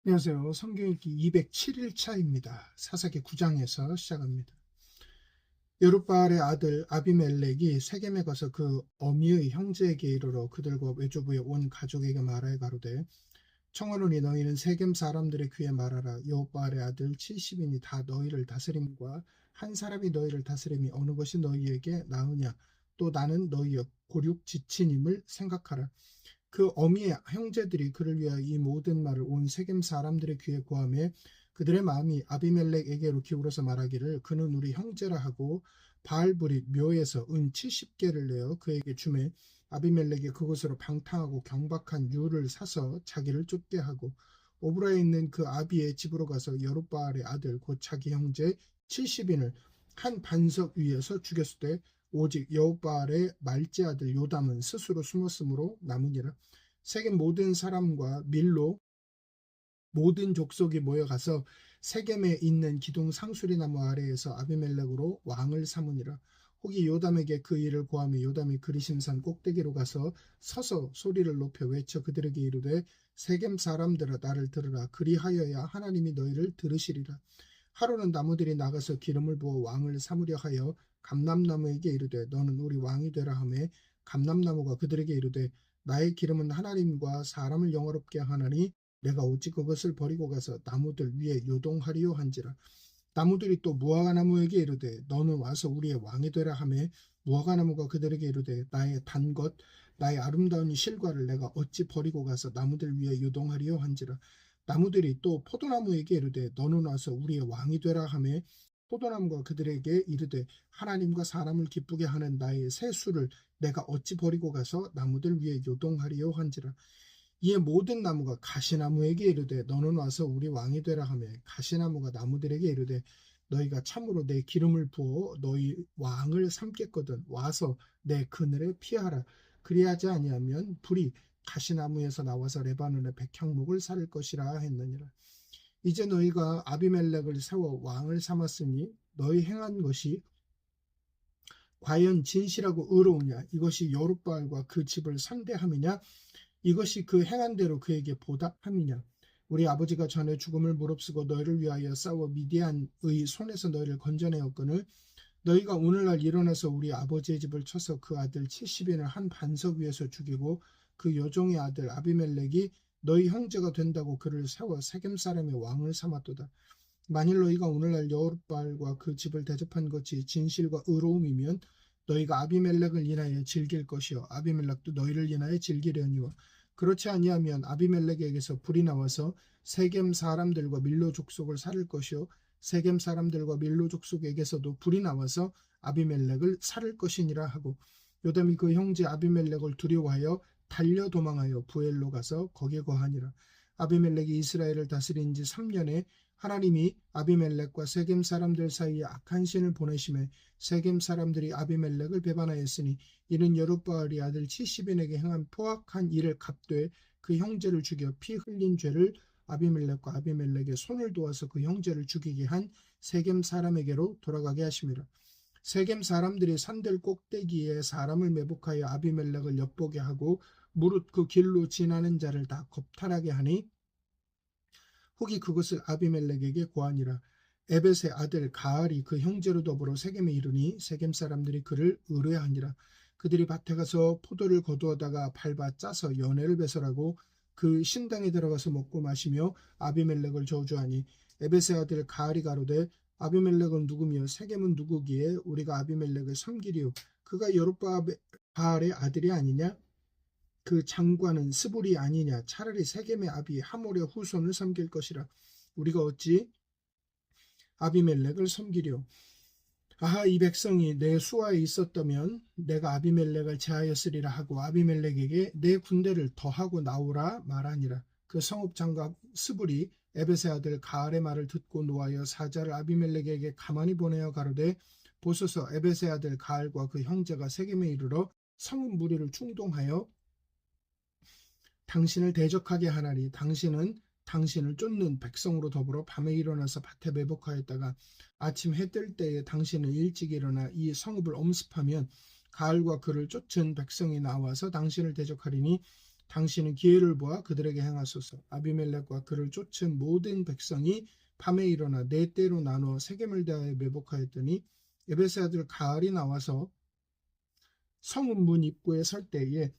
안녕하세요. 성경 읽기 207일차입니다. 사사기 9장에서 시작합니다. 여룻바알의 아들 아비멜렉이 세겜에 가서 그 어미의 형제에게 이르러 그들과 외조부의 온 가족에게 말하여 가로되 청하노니 너희는 세겜 사람들의 귀에 말하라. 여룻바알의 아들 70인이 다 너희를 다스림과 한 사람이 너희를 다스림이 어느 것이 너희에게 나으냐. 또 나는 너희의 고륙 지친임을 생각하라. 그 어미의 형제들이 그를 위하여 이 모든 말을 온 세겜 사람들의 귀에 고하매 그들의 마음이 아비멜렉에게로 기울어서 말하기를 그는 우리 형제라 하고 바알불이 묘에서 은 70개를 내어 그에게 주매 아비멜렉이 그곳으로 방탕하고 경박한 유를 사서 자기를 쫓게 하고 오브라에 있는 그 아비의 집으로 가서 여룻바알의 아들 곧 자기 형제 70인을 한 반석 위에서 죽였을 때 오직 여룻바알의 말째 아들 요담은 스스로 숨었으므로 남으니라. 세겜 모든 사람과 밀로 모든 족속이 모여가서 세겜에 있는 기둥 상수리 나무 아래에서 아비멜렉으로 왕을 삼으니라. 혹이 요담에게 그 일을 고하며 요담이 그리심산 꼭대기로 가서 서서 소리를 높여 외쳐 그들에게 이르되 세겜 사람들아 나를 들으라. 그리하여야 하나님이 너희를 들으시리라. 하루는 나무들이 나가서 기름을 부어 왕을 삼으려 하여 감람나무에게 이르되 너는 우리 왕이 되라 하매 감람나무가 그들에게 이르되 나의 기름은 하나님과 사람을 영화롭게 하나니 내가 어찌 그것을 버리고 가서 나무들 위에 요동하리요 한지라. 나무들이 또 무화과나무에게 이르되 너는 와서 우리의 왕이 되라 하매 무화과나무가 그들에게 이르되 나의 단 것 나의 아름다운 실과를 내가 어찌 버리고 가서 나무들 위에 요동하리요 한지라. 나무들이 또 포도나무에게 이르되 너는 와서 우리의 왕이 되라 하매 포도나무가 그들에게 이르되 하나님과 사람을 기쁘게 하는 나의 새 수를 내가 어찌 버리고 가서 나무들 위에 요동하리요 한지라. 이에 모든 나무가 가시나무에게 이르되 너는 와서 우리 왕이 되라 하며 가시나무가 나무들에게 이르되 너희가 참으로 내 기름을 부어 너희 왕을 삼겠거든 와서 내 그늘에 피하라. 그리하지 아니하면 불이 가시나무에서 나와서 레바논의 백향목을 살릴 것이라 했느니라. 이제 너희가 아비멜렉을 세워 왕을 삼았으니 너희 행한 것이 과연 진실하고 의로우냐. 이것이 여룻바알과 그 집을 상대함이냐. 이것이 그 행한 대로 그에게 보답함이냐. 우리 아버지가 전에 죽음을 무릅쓰고 너희를 위하여 싸워 미디안의 손에서 너희를 건져내었거늘 너희가 오늘날 일어나서 우리 아버지의 집을 쳐서 그 아들 70인을 한 반석 위에서 죽이고 그 여종의 아들 아비멜렉이 너희 형제가 된다고 그를 세워 세겜 사람의 왕을 삼았도다. 만일 너희가 오늘날 여룻바알과 그 집을 대접한 것이 진실과 의로움이면 너희가 아비멜렉을 인하여 즐길 것이요 아비멜렉도 너희를 인하여 즐기려니와 그렇지 아니하면 아비멜렉에게서 불이 나와서 세겜 사람들과 밀로 족속을 살릴 것이요 세겜 사람들과 밀로 족속에게서도 불이 나와서 아비멜렉을 살릴 것이니라 하고 요담이 그 형제 아비멜렉을 두려워하여 달려 도망하여 부엘로 가서 거기에 거하니라. 아비멜렉이 이스라엘을 다스린 지 3년에 하나님이 아비멜렉과 세겜 사람들 사이에 악한 신을 보내심에 세겜 사람들이 아비멜렉을 배반하였으니 이는 여룻바알이 아들 70인에게 행한 포악한 일을 갚되 그 형제를 죽여 피 흘린 죄를 아비멜렉과 아비멜렉의 손을 도와서 그 형제를 죽이게 한 세겜 사람에게로 돌아가게 하심이라. 세겜 사람들이 산들 꼭대기에 사람을 매복하여 아비멜렉을 엿보게 하고 무릇 그 길로 지나는 자를 다 겁탈하게 하니 혹이 그것을 아비멜렉에게 고하니라. 에벳의 아들 가알이 그 형제로 더불어 세겜에 이르니 세겜 사람들이 그를 의뢰하니라. 그들이 밭에 가서 포도를 거두어다가 밟아 짜서 연회를 배설하고 그 신당에 들어가서 먹고 마시며 아비멜렉을 저주하니 에벳의 아들 가알이 가로되 아비멜렉은 누구며 세겜은 누구기에 우리가 아비멜렉을 섬기리요. 그가 여룻바알의 아들이 아니냐. 그 장관은 스불이 아니냐. 차라리 세겜의 아비 하몰의 후손을 섬길 것이라. 우리가 어찌 아비멜렉을 섬기려. 아하 이 백성이 내 수하에 있었다면 내가 아비멜렉을 제하였으리라 하고 아비멜렉에게 내 군대를 더하고 나오라 말하니라. 그 성읍장과 스불이 에벳의 아들 가알의 말을 듣고 노하여 사자를 아비멜렉에게 가만히 보내어 가로되 보소서 에벳의 아들 가알과 그 형제가 세겜에 이르러 성읍 무리를 충동하여 당신을 대적하게 하나니 당신은 당신을 쫓는 백성으로 더불어 밤에 일어나서 밭에 매복하였다가 아침 해 뜰 때에 당신은 일찍 일어나 이 성읍을 엄습하면 가을과 그를 쫓은 백성이 나와서 당신을 대적하리니 당신은 기회를 보아 그들에게 행하소서. 아비멜렉과 그를 쫓은 모든 백성이 밤에 일어나 네 떼로 나누어 세겜을 대하여 매복하였더니 에베스의 아들 가알이 나와서 성읍 문 입구에 설 때에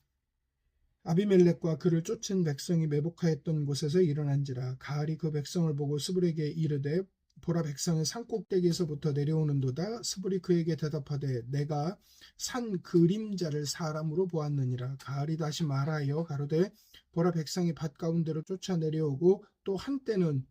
아비멜렉과 그를 쫓은 백성이 매복하였던 곳에서 일어난지라. 가알이 그 백성을 보고 스불에게 이르되 보라, 백성은 산 꼭대기에서부터 내려오는도다. 스불이 그에게 대답하되 내가 산 그림자를 사람으로 보았느니라. 가알이 다시 말하여 가로되 보라, 백성이 밭 가운데로 쫓아 내려오고 또 한때는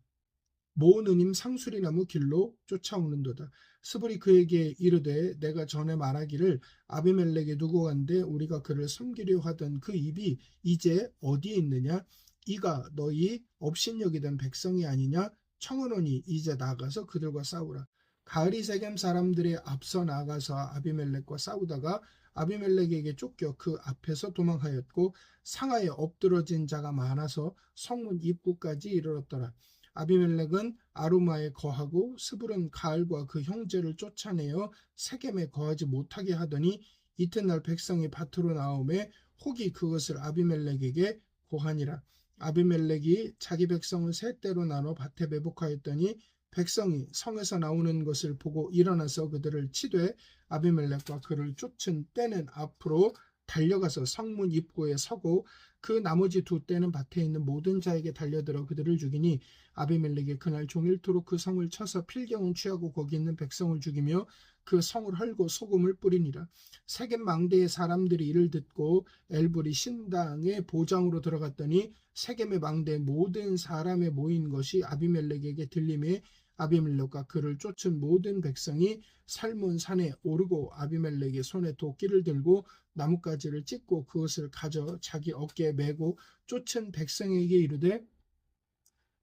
모느님 상수리나무 길로 쫓아오는도다. 스불이 그에게 이르되 내가 전에 말하기를 아비멜렉이 누구간데 우리가 그를 섬기려 하던 그 입이 이제 어디에 있느냐? 이가 너희 업신여기 된 백성이 아니냐? 청하노니 이제 나가서 그들과 싸우라. 가을이 세겜 사람들이 앞서 나가서 아비멜렉과 싸우다가 아비멜렉에게 쫓겨 그 앞에서 도망하였고 상하에 엎드러진 자가 많아서 성문 입구까지 이르렀더라. 아비멜렉은 아루마에 거하고 스불은 가알과 그 형제를 쫓아내어 세겜에 거하지 못하게 하더니 이튿날 백성이 밭으로 나오매 혹이 그것을 아비멜렉에게 고하니라. 아비멜렉이 자기 백성을 세 떼로 나눠 밭에 매복하였더니 백성이 성에서 나오는 것을 보고 일어나서 그들을 치되 아비멜렉과 그를 쫓은 떼는 앞으로 달려가서 성문 입구에 서고 그 나머지 두 떼는 밭에 있는 모든 자에게 달려들어 그들을 죽이니 아비멜렉이 그날 종일토록 그 성을 쳐서 필경은 취하고 거기 있는 백성을 죽이며 그 성을 헐고 소금을 뿌리니라. 세겜 망대의 사람들이 이를 듣고 엘불이 신당의 보장으로 들어갔더니 세겜의 망대 모든 사람에 모인 것이 아비멜렉에게 들림에 아비멜렉과 그를 쫓은 모든 백성이 살몬 산에 오르고 아비멜렉의 손에 도끼를 들고 나뭇가지를 찢고 그것을 가져 자기 어깨에 메고 쫓은 백성에게 이르되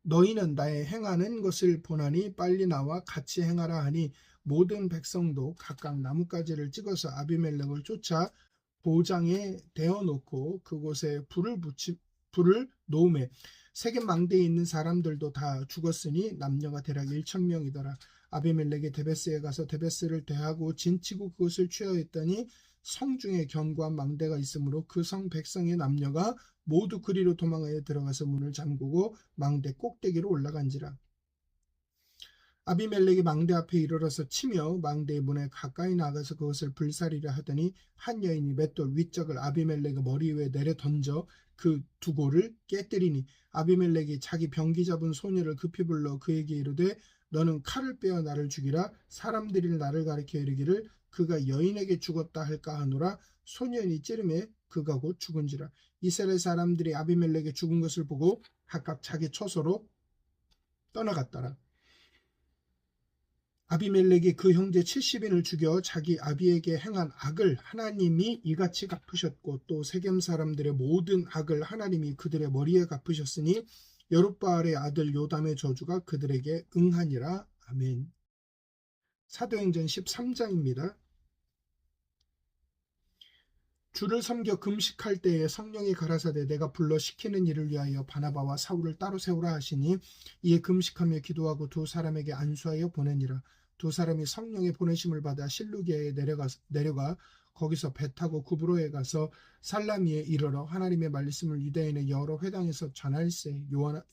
너희는 나의 행하는 것을 보나니 빨리 나와 같이 행하라 하니 모든 백성도 각각 나뭇가지를 찍어서 아비멜렉을 쫓아 보장에 대어놓고 그곳에 불을 놓음에 세겜 망대에 있는 사람들도 다 죽었으니 남녀가 대략 1,000명이더라. 아비멜렉이 데베스에 가서 데베스를 대하고 진치고 그것을 취하였더니 성중에 견고한 망대가 있으므로 그 성 백성의 남녀가 모두 그리로 도망하여 들어가서 문을 잠그고 망대 꼭대기로 올라간지라. 아비멜렉이 망대 앞에 이르러서 치며 망대의 문에 가까이 나가서 그것을 불사리려 하더니 한 여인이 맷돌 윗적을 아비멜렉의 머리 위에 내려 던져 그 두고를 깨뜨리니 아비멜렉이 자기 병기 잡은 소녀를 급히 불러 그에게 이르되 너는 칼을 빼어 나를 죽이라. 사람들이 나를 가리켜 이르기를 그가 여인에게 죽었다 할까 하노라. 소년이 찌름에 그가 곧 죽은지라. 이스라엘 사람들이 아비멜렉이 죽은 것을 보고 각각 자기 처소로 떠나갔더라. 아비멜렉이 그 형제 70인을 죽여 자기 아비에게 행한 악을 하나님이 이같이 갚으셨고 또 세겜 사람들의 모든 악을 하나님이 그들의 머리에 갚으셨으니 여룻바알의 아들 요담의 저주가 그들에게 응하니라. 아멘. 사도행전 13장입니다. 주를 섬겨 금식할 때에 성령이 가라사대 내가 불러 시키는 일을 위하여 바나바와 사울을 따로 세우라 하시니 이에 금식하며 기도하고 두 사람에게 안수하여 보내니라. 두 사람이 성령의 보내심을 받아 실루기아에 내려가 거기서 배 타고 구브로에 가서 살라미에 이르러 하나님의 말씀을 유대인의 여러 회당에서 전할세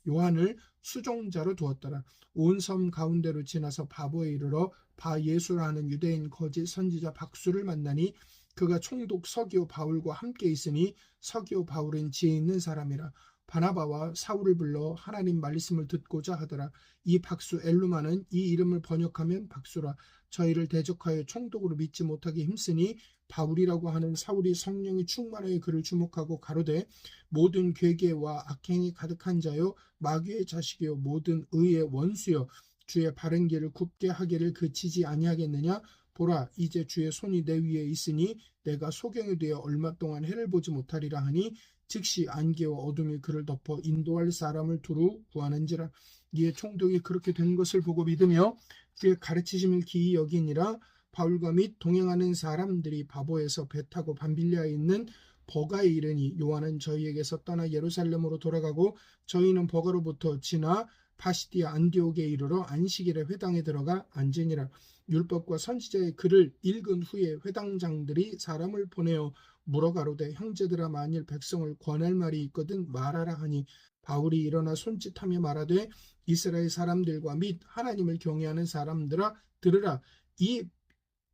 요한을 수종자로 두었더라. 온 섬 가운데로 지나서 바보에 이르러 바 예수라 하는 유대인 거짓 선지자 박수를 만나니 그가 총독 서기오 바울과 함께 있으니 서기오 바울은 지혜 있는 사람이라. 바나바와 사울을 불러 하나님 말씀을 듣고자 하더라. 이 박수 엘루마는 이 이름을 번역하면 박수라. 저희를 대적하여 총독으로 믿지 못하게 힘쓰니 바울이라고 하는 사울이 성령이 충만하여 그를 주목하고 가로되 모든 괴계와 악행이 가득한 자요 마귀의 자식이요 모든 의의 원수요 주의 바른 길을 굽게 하기를 그치지 아니하겠느냐. 보라, 이제 주의 손이 내 위에 있으니 내가 소경이 되어 얼마 동안 해를 보지 못하리라 하니 즉시 안개와 어둠이 그를 덮어 인도할 사람을 두루 구하는지라. 이에 총독이 그렇게 된 것을 보고 믿으며 그의 가르치심을 기이 여기니라. 바울과 및 동행하는 사람들이 바보에서 배 타고 밤빌리아에 있는 버가에 이르니 요한은 저희에게서 떠나 예루살렘으로 돌아가고 저희는 버가로부터 지나 파시디아 안디옥에 이르러 안식일에 회당에 들어가 앉으니라. 율법과 선지자의 글을 읽은 후에 회당장들이 사람을 보내어 물어가로되 형제들아 만일 백성을 권할 말이 있거든 말하라 하니 바울이 일어나 손짓하며 말하되 이스라엘 사람들과 및 하나님을 경외하는 사람들아 들으라. 이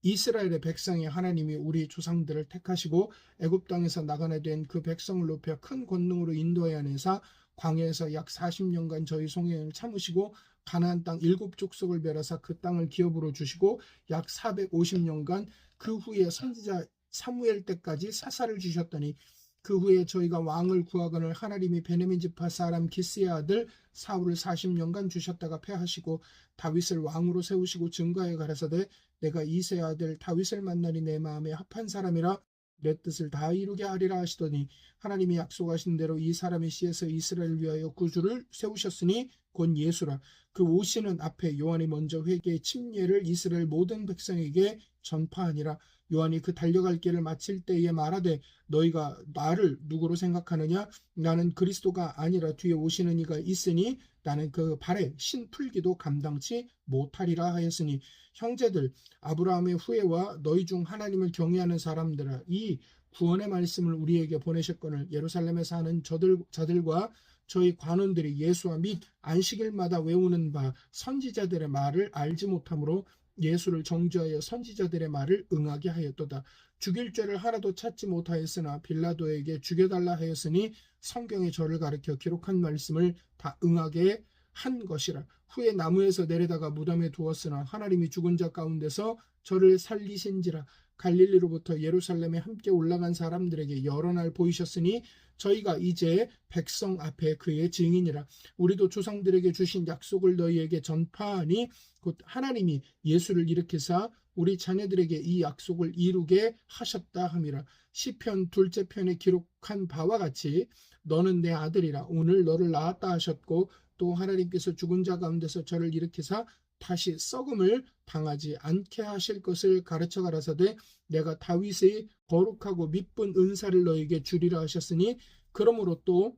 이스라엘의 백성의 하나님이 우리 조상들을 택하시고 애굽 땅에서 나가게 된 그 백성을 높여 큰 권능으로 인도하여 내사 광야에서 약 40년간 저희 송해를 참으시고 가나안 땅 7족속을 멸하사 그 땅을 기업으로 주시고 약 450년간 그 후에 선지자 사무엘 때까지 사사를 주셨더니 그 후에 저희가 왕을 구하거늘 하나님이 베냐민 지파 사람 기스의 아들 사울을 40년간 주셨다가 패하시고 다윗을 왕으로 세우시고 증거하여 가라사대 내가 이새의 아들 다윗을 만나니 내 마음에 합한 사람이라 내 뜻을 다 이루게 하리라 하시더니 하나님이 약속하신 대로 이 사람의 씨에서 이스라엘을 위하여 구주를 세우셨으니 곧 예수라. 그 오시는 앞에 요한이 먼저 회개의 침례를 이스라엘 모든 백성에게 전파하니라. 요한이 그 달려갈 길을 마칠 때에 말하되 너희가 나를 누구로 생각하느냐? 나는 그리스도가 아니라 뒤에 오시는 이가 있으니 나는 그 발에 신 풀기도 감당치 못하리라 하였으니 형제들 아브라함의 후예와 너희 중 하나님을 경외하는 사람들아 이 구원의 말씀을 우리에게 보내셨거늘 예루살렘에 사는 자들과 저희 관원들이 예수와 및 안식일마다 외우는 바 선지자들의 말을 알지 못하므로 예수를 정죄하여 선지자들의 말을 응하게 하였도다. 죽일 죄를 하나도 찾지 못하였으나 빌라도에게 죽여달라 하였으니 성경에 저를 가리켜 기록한 말씀을 다 응하게 한 것이라. 후에 나무에서 내려다가 무덤에 두었으나 하나님이 죽은 자 가운데서 저를 살리신지라. 갈릴리로부터 예루살렘에 함께 올라간 사람들에게 여러 날 보이셨으니 저희가 이제 백성 앞에 그의 증인이라. 우리도 조상들에게 주신 약속을 너희에게 전파하니 곧 하나님이 예수를 일으키사 우리 자녀들에게 이 약속을 이루게 하셨다 함이라. 시편 둘째 편에 기록한 바와 같이 너는 내 아들이라 오늘 너를 낳았다 하셨고 또 하나님께서 죽은 자 가운데서 저를 일으키사 다시 썩음을 당하지 않게 하실 것을 가르쳐 가라사대 내가 다윗의 거룩하고 미쁜 은사를 너에게 주리라 하셨으니 그러므로 또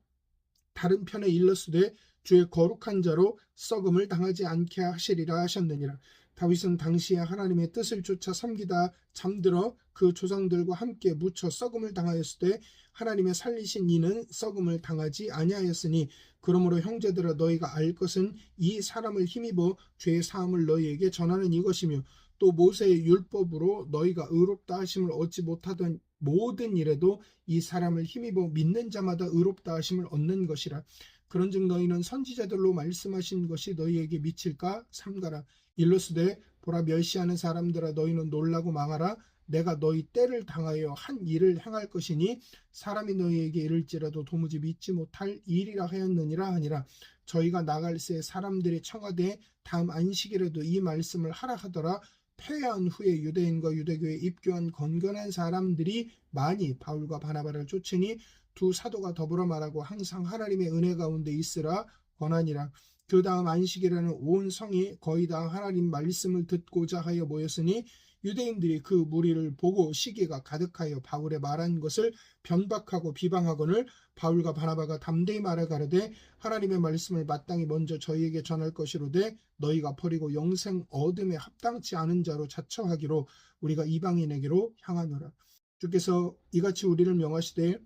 다른 편에 일렀으되 주의 거룩한 자로 썩음을 당하지 않게 하시리라 하셨느니라. 다윗은 당시에 하나님의 뜻을 쫓아 섬기다 잠들어 그 조상들과 함께 묻혀 썩음을 당하였을 때 하나님의 살리신 이는 썩음을 당하지 아니하였으니 그러므로 형제들아 너희가 알 것은 이 사람을 힘입어 죄의 사함을 너희에게 전하는 이것이며 또 모세의 율법으로 너희가 의롭다 하심을 얻지 못하던 모든 일에도 이 사람을 힘입어 믿는 자마다 의롭다 하심을 얻는 것이라. 그런즉 너희는 선지자들로 말씀하신 것이 너희에게 미칠까 삼가라. 일러스되 보라 멸시하는 사람들아 너희는 놀라고 망하라. 내가 너희 때를 당하여 한 일을 행할 것이니 사람이 너희에게 이를지라도 도무지 믿지 못할 일이라 하였느니라 하니라. 저희가 나갈새 사람들이 청하되 다음 안식일에도 이 말씀을 하라 하더라. 패한 후에 유대인과 유대교에 입교한 건건한 사람들이 많이 바울과 바나바를 쫓으니 두 사도가 더불어 말하고 항상 하나님의 은혜 가운데 있으라 권하니라. 그 다음 안식일에는 온 성이 거의 다 하나님 말씀을 듣고자 하여 모였으니 유대인들이 그 무리를 보고 시기가 가득하여 바울의 말한 것을 변박하고 비방하거늘 바울과 바나바가 담대히 말해 가르되 하나님의 말씀을 마땅히 먼저 저희에게 전할 것이로되 너희가 버리고 영생 얻음에 합당치 않은 자로 자처하기로 우리가 이방인에게로 향하노라. 주께서 이같이 우리를 명하시되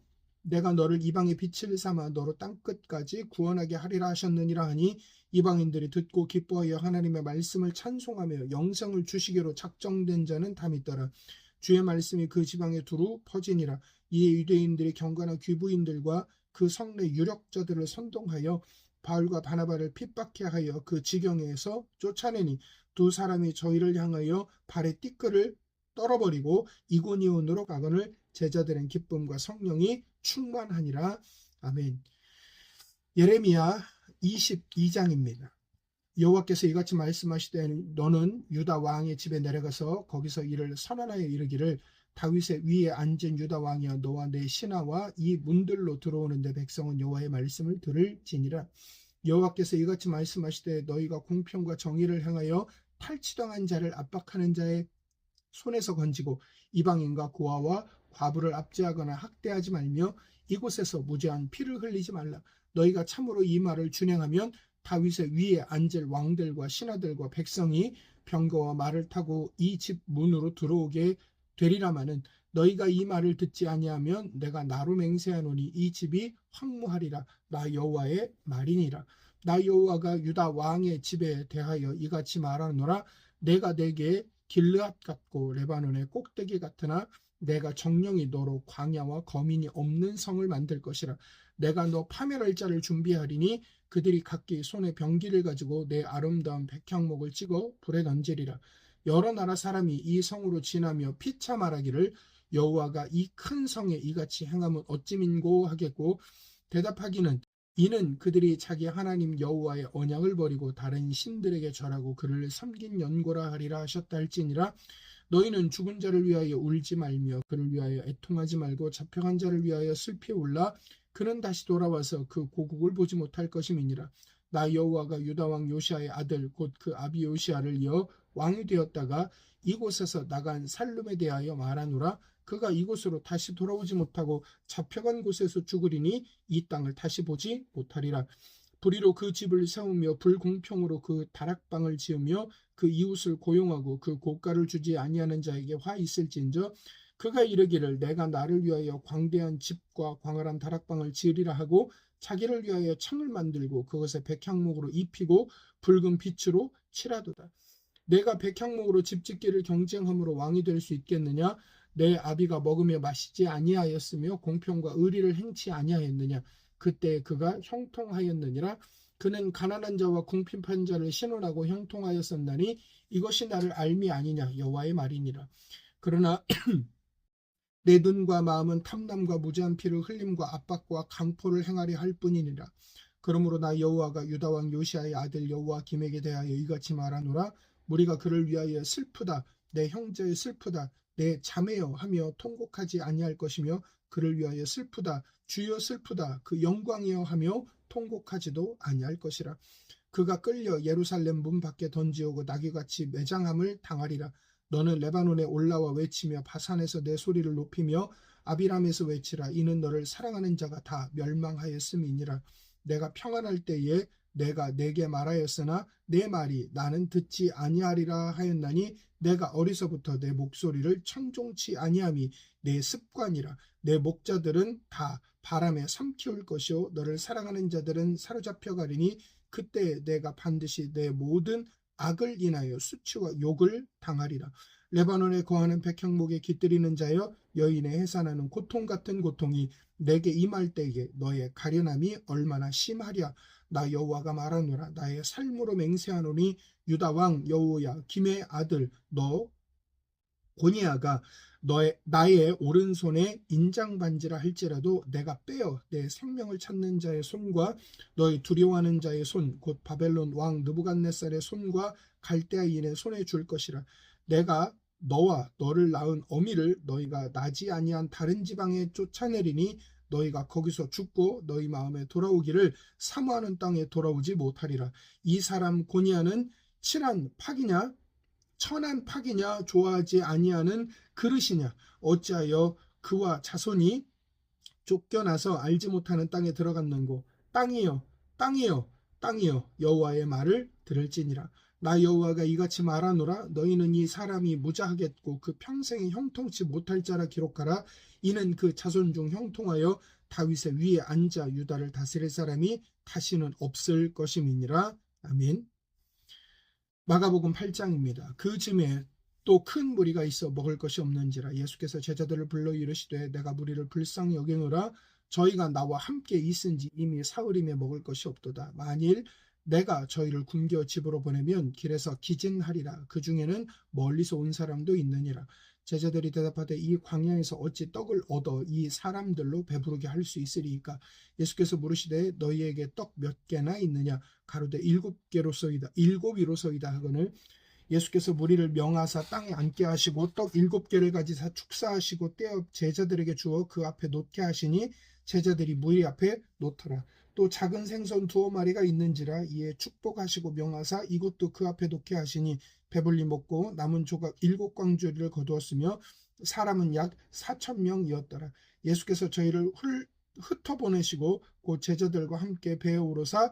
내가 너를 이방의 빛을 삼아 너로 땅끝까지 구원하게 하리라 하셨느니라 하니 이방인들이 듣고 기뻐하여 하나님의 말씀을 찬송하며 영생을 주시기로 작정된 자는 다 믿더라. 주의 말씀이 그 지방에 두루 퍼지니라. 이에 유대인들이 경건한 귀부인들과 그 성내 유력자들을 선동하여 바울과 바나바를 핍박해 하여 그 지경에서 쫓아내니 두 사람이 저희를 향하여 발에 띠끌을 떨어버리고 이고니온으로 가거늘 제자들은 기쁨과 성령이 충만하니라. 아멘. 예레미야 22장입니다. 여호와께서 이같이 말씀하시되 너는 유다 왕의 집에 내려가서 거기서 이를 선언하여 이르기를 다윗의 위에 앉은 유다 왕이여 너와 내 신하와 이 문들로 들어오는데 백성은 여호와의 말씀을 들을지니라. 여호와께서 이같이 말씀하시되 너희가 공평과 정의를 행하여 탈취당한 자를 압박하는 자의 손에서 건지고 이방인과 고아와 과부를 압제하거나 학대하지 말며 이곳에서 무죄한 피를 흘리지 말라. 너희가 참으로 이 말을 준행하면 다윗의 위에 앉을 왕들과 신하들과 백성이 병거와 말을 타고 이 집 문으로 들어오게 되리라마는 너희가 이 말을 듣지 아니하면 내가 나로 맹세하노니 이 집이 황무하리라. 나 여호와의 말이니라. 나 여호와가 유다 왕의 집에 대하여 이같이 말하노라. 내가 내게 길르앗 같고 레바논의 꼭대기 같으나 내가 정령이 너로 광야와 거민이 없는 성을 만들 것이라. 내가 너 파멸할 자를 준비하리니 그들이 각기 손에 병기를 가지고 내 아름다운 백향목을 찍어 불에 던지리라. 여러 나라 사람이 이 성으로 지나며 피차 말하기를 여호와가 이 큰 성에 이같이 행하면 어찌 민고 하겠고, 대답하기는 이는 그들이 자기 하나님 여호와의 언약을 버리고 다른 신들에게 절하고 그를 섬긴 연고라 하리라 하셨다 할지니라. 너희는 죽은 자를 위하여 울지 말며 그를 위하여 애통하지 말고 잡혀간 자를 위하여 슬피 울라. 그는 다시 돌아와서 그 고국을 보지 못할 것임이니라. 나 여호와가 유다 왕 요시아의 아들 곧 그 아비 요시아를 이어 왕이 되었다가 이곳에서 나간 살룸에 대하여 말하노라. 그가 이곳으로 다시 돌아오지 못하고 잡혀간 곳에서 죽으리니 이 땅을 다시 보지 못하리라. 불의로 그 집을 세우며 불공평으로 그 다락방을 지으며 그 이웃을 고용하고 그 고가를 주지 아니하는 자에게 화 있을진저, 그가 이르기를 내가 나를 위하여 광대한 집과 광활한 다락방을 지으리라 하고 자기를 위하여 창을 만들고 그것에 백향목으로 입히고 붉은 빛으로 칠하도다. 내가 백향목으로 집 짓기를 경쟁함으로 왕이 될 수 있겠느냐? 내 아비가 먹으며 마시지 아니하였으며 공평과 의리를 행치 아니하였느냐? 그때 그가 형통하였느니라. 그는 가난한 자와 궁핍한 자를 신원하고 형통하였었나니 이것이 나를 알미 아니냐? 여호와의 말이니라. 그러나 내 눈과 마음은 탐남과 무죄한 피를 흘림과 압박과 강포를 행하려 할 뿐이니라. 그러므로 나 여호와가 유다 왕 요시아의 아들 여호와김에게 대하여 이같이 말하노라. 우리가 그를 위하여 슬프다, 내 형제의 슬프다, 내 자매여 하며 통곡하지 아니할 것이며 그를 위하여 슬프다, 주여 슬프다, 그 영광이여 하며 통곡하지도 아니할 것이라. 그가 끌려 예루살렘 문 밖에 던지오고 나귀같이 매장함을 당하리라. 너는 레바논에 올라와 외치며 바산에서 내 소리를 높이며 아비람에서 외치라. 이는 너를 사랑하는 자가 다 멸망하였음이니라. 내가 평안할 때에 내가 내게 말하였으나 내 말이 나는 듣지 아니하리라 하였나니 내가 어리서부터 내 목소리를 청종치 아니함이 내 습관이라. 내 목자들은 다 바람에 삼키울 것이요 너를 사랑하는 자들은 사로잡혀 가리니 그때 내가 반드시 내 모든 악을 인하여 수치와 욕을 당하리라. 레바논에 거하는 백향목에 깃들이는 자여 여인의 해산하는 고통 같은 고통이 내게 임할 때에 너의 가련함이 얼마나 심하랴. 나 여호와가 말하노라. 나의 삶으로 맹세하노니 유다 왕 여호야 김의 아들 너 고니아가 나의 오른손에 인장반지라 할지라도 내가 빼어 내 생명을 찾는 자의 손과 너희 두려워하는 자의 손 곧 바벨론 왕 느부갓네살의 손과 갈대아인의 손에 줄 것이라. 내가 너와 너를 낳은 어미를 너희가 나지 아니한 다른 지방에 쫓아내리니 너희가 거기서 죽고 너희 마음에 돌아오기를 사모하는 땅에 돌아오지 못하리라. 이 사람 고니아는 칠한 팍이냐 천한 팍이냐 좋아하지 아니하는 그릇이냐 어찌하여 그와 자손이 쫓겨나서 알지 못하는 땅에 들어갔는고. 땅이여 땅이여 땅이여 여호와의 말을 들을지니라. 나 여호와가 이같이 말하노라. 너희는 이 사람이 무자하겠고 그 평생에 형통치 못할 자라 기록하라. 이는 그 자손 중 형통하여 다윗의 위에 앉아 유다를 다스릴 사람이 다시는 없을 것임이니라. 아멘. 마가복음 8장입니다. 그 즈음에 또 큰 무리가 있어 먹을 것이 없는지라. 예수께서 제자들을 불러 이르시되 내가 무리를 불쌍히 여기노라. 저희가 나와 함께 있은지 이미 사흘임에 먹을 것이 없도다. 만일 내가 저희를 굶겨 집으로 보내면 길에서 기진하리라. 그 중에는 멀리서 온 사람도 있느니라. 제자들이 대답하되 이 광야에서 어찌 떡을 얻어 이 사람들로 배부르게 할 수 있으리이까. 예수께서 물으시되 너희에게 떡 몇 개나 있느냐. 가로되 7개로소이다. 7이로소이다 하거늘 예수께서 무리를 명하사 땅에 앉게 하시고 떡 7개를 가지사 축사하시고 떼어 제자들에게 주어 그 앞에 놓게 하시니 제자들이 무리 앞에 놓더라. 또 작은 생선 2마리가 있는지라. 이에 축복하시고 명하사 이것도 그 앞에 놓게 하시니 배불리 먹고 남은 조각 7광주리를 거두었으며 사람은 약 4,000명이었더라. 예수께서 저희를 흩어보내시고 곧 제자들과 함께 배에 오르사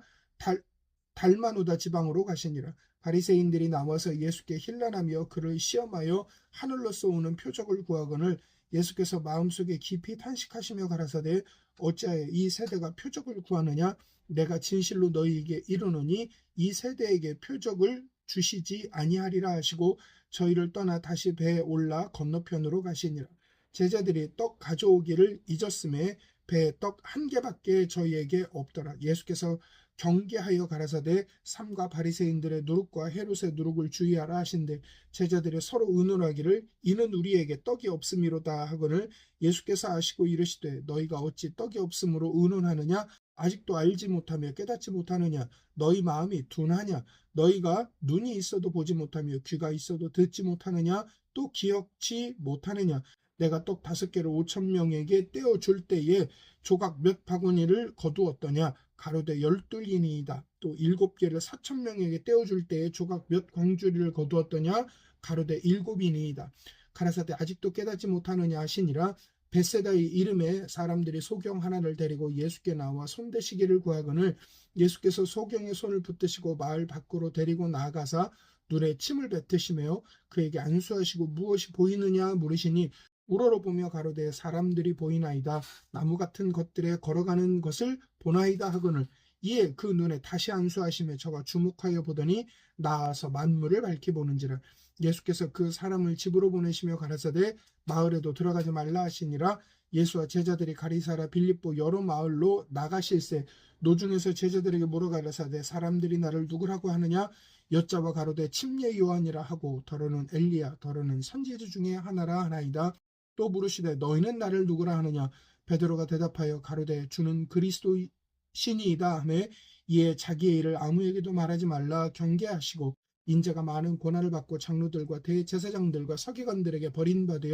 달마누다 지방으로 가시니라. 바리새인들이 나와서 예수께 힐난하며 그를 시험하여 하늘로서 오는 표적을 구하거늘 예수께서 마음속에 깊이 탄식하시며 가라사대 어찌하여 이 세대가 표적을 구하느냐 내가 진실로 너희에게 이르노니 이 세대에게 표적을 주시지 아니하리라 하시고 저희를 떠나 다시 배에 올라 건너편으로 가시니라. 제자들이 떡 가져오기를 잊었음에 배에 떡 한 개밖에 저희에게 없더라. 예수께서 경계하여 가라사대 삼가 바리새인들의 누룩과 헤롯의 누룩을 주의하라 하신대 제자들이 서로 의논하기를 이는 우리에게 떡이 없음이로다 하거늘 예수께서 아시고 이르시되 너희가 어찌 떡이 없음으로 의논하느냐 아직도 알지 못하며 깨닫지 못하느냐 너희 마음이 둔하냐 너희가 눈이 있어도 보지 못하며 귀가 있어도 듣지 못하느냐 또 기억지 못하느냐 내가 떡 5개를 5,000명에게 떼어줄 때에 조각 몇 바구니를 거두었더냐 가로되 12이니이다. 또 7개를 4,000명에게 떼어줄 때에 조각 몇 광주리를 거두었더냐 가로되 7이니이다. 가라사대 아직도 깨닫지 못하느냐 하시니라. 벳세다의 이름에 사람들이 소경 하나를 데리고 예수께 나와 손대시기를 구하거늘 예수께서 소경의 손을 붙드시고 마을 밖으로 데리고 나아가사 눈에 침을 뱉으시며 그에게 안수하시고 무엇이 보이느냐 물으시니 우러러보며 가로되 사람들이 보이나이다. 나무 같은 것들에 걸어가는 것을 보나이다 하거늘 이에 그 눈에 다시 안수하시며 저가 주목하여 보더니 나아서 만물을 밝히 보는지라. 예수께서 그 사람을 집으로 보내시며 가라사대 마을에도 들어가지 말라 하시니라. 예수와 제자들이 가리사라 빌립보 여러 마을로 나가실새 노중에서 제자들에게 물어가라사대 사람들이 나를 누구라고 하느냐 여자와 가로되 침례 요한이라 하고 더러는 엘리야 더러는 선지자 중에 하나라 하나이다. 또 물으시되 너희는 나를 누구라 하느냐 베드로가 대답하여 가로되 주는 그리스도시니이다 하매 이에 자기의 일을 아무에게도 말하지 말라 경계하시고 인자가 많은 고난을 받고 장로들과 대제사장들과 서기관들에게 버림받아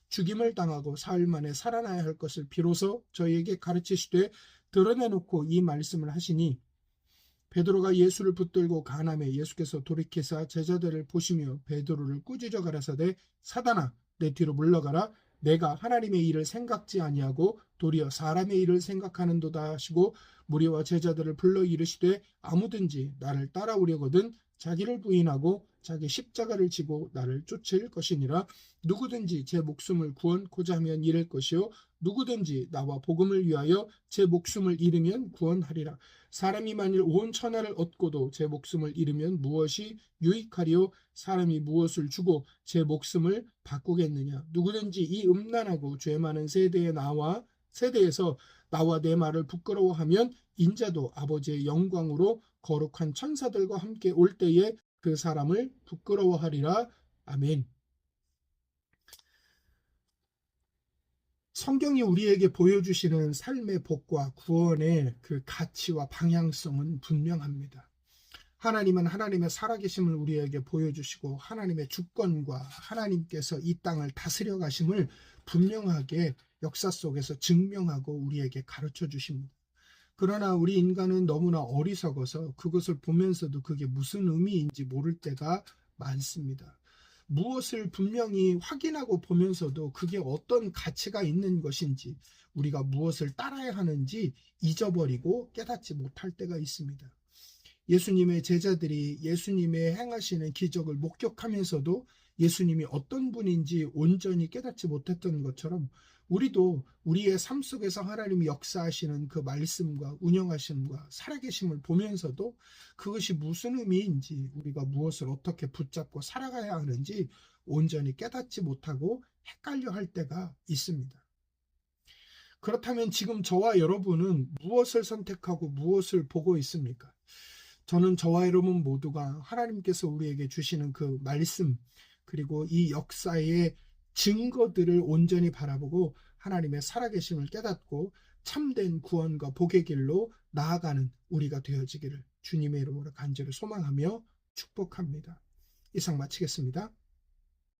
죽임을 당하고 사흘 만에 살아나야 할 것을 비로소 저희에게 가르치시되 드러내놓고 이 말씀을 하시니 베드로가 예수를 붙들고 간함에 예수께서 돌이키사 제자들을 보시며 베드로를 꾸짖어 가라사대 사단아 내 뒤로 물러가라 내가 하나님의 일을 생각지 아니하고 도리어 사람의 일을 생각하는도다 하시고 무리와 제자들을 불러 이르시되 아무든지 나를 따라오려거든 자기를 부인하고 자기 십자가를 지고 나를 쫓을 것이니라. 누구든지 제 목숨을 구원코자 하면 잃을 것이요 누구든지 나와 복음을 위하여 제 목숨을 잃으면 구원하리라. 사람이 만일 온 천하를 얻고도 제 목숨을 잃으면 무엇이 유익하리요 사람이 무엇을 주고 제 목숨을 바꾸겠느냐. 누구든지 이 음란하고 죄 많은 세대에서 나와 내 말을 부끄러워하면 인자도 아버지의 영광으로 거룩한 천사들과 함께 올 때에 그 사람을 부끄러워하리라. 아멘. 성경이 우리에게 보여주시는 삶의 복과 구원의 그 가치와 방향성은 분명합니다. 하나님은 하나님의 살아계심을 우리에게 보여주시고 하나님의 주권과 하나님께서 이 땅을 다스려 가심을 분명하게 역사 속에서 증명하고 우리에게 가르쳐 주십니다. 그러나 우리 인간은 너무나 어리석어서 그것을 보면서도 그게 무슨 의미인지 모를 때가 많습니다. 무엇을 분명히 확인하고 보면서도 그게 어떤 가치가 있는 것인지 우리가 무엇을 따라야 하는지 잊어버리고 깨닫지 못할 때가 있습니다. 예수님의 제자들이 예수님의 행하시는 기적을 목격하면서도 예수님이 어떤 분인지 온전히 깨닫지 못했던 것처럼 우리도 우리의 삶 속에서 하나님이 역사하시는 그 말씀과 운영하심과 살아계심을 보면서도 그것이 무슨 의미인지 우리가 무엇을 어떻게 붙잡고 살아가야 하는지 온전히 깨닫지 못하고 헷갈려 할 때가 있습니다. 그렇다면 지금 저와 여러분은 무엇을 선택하고 무엇을 보고 있습니까? 저는 저와 여러분 모두가 하나님께서 우리에게 주시는 그 말씀 그리고 이 역사의 증거들을 온전히 바라보고 하나님의 살아계심을 깨닫고 참된 구원과 복의 길로 나아가는 우리가 되어지기를 주님의 이름으로 간절히 소망하며 축복합니다. 이상 마치겠습니다.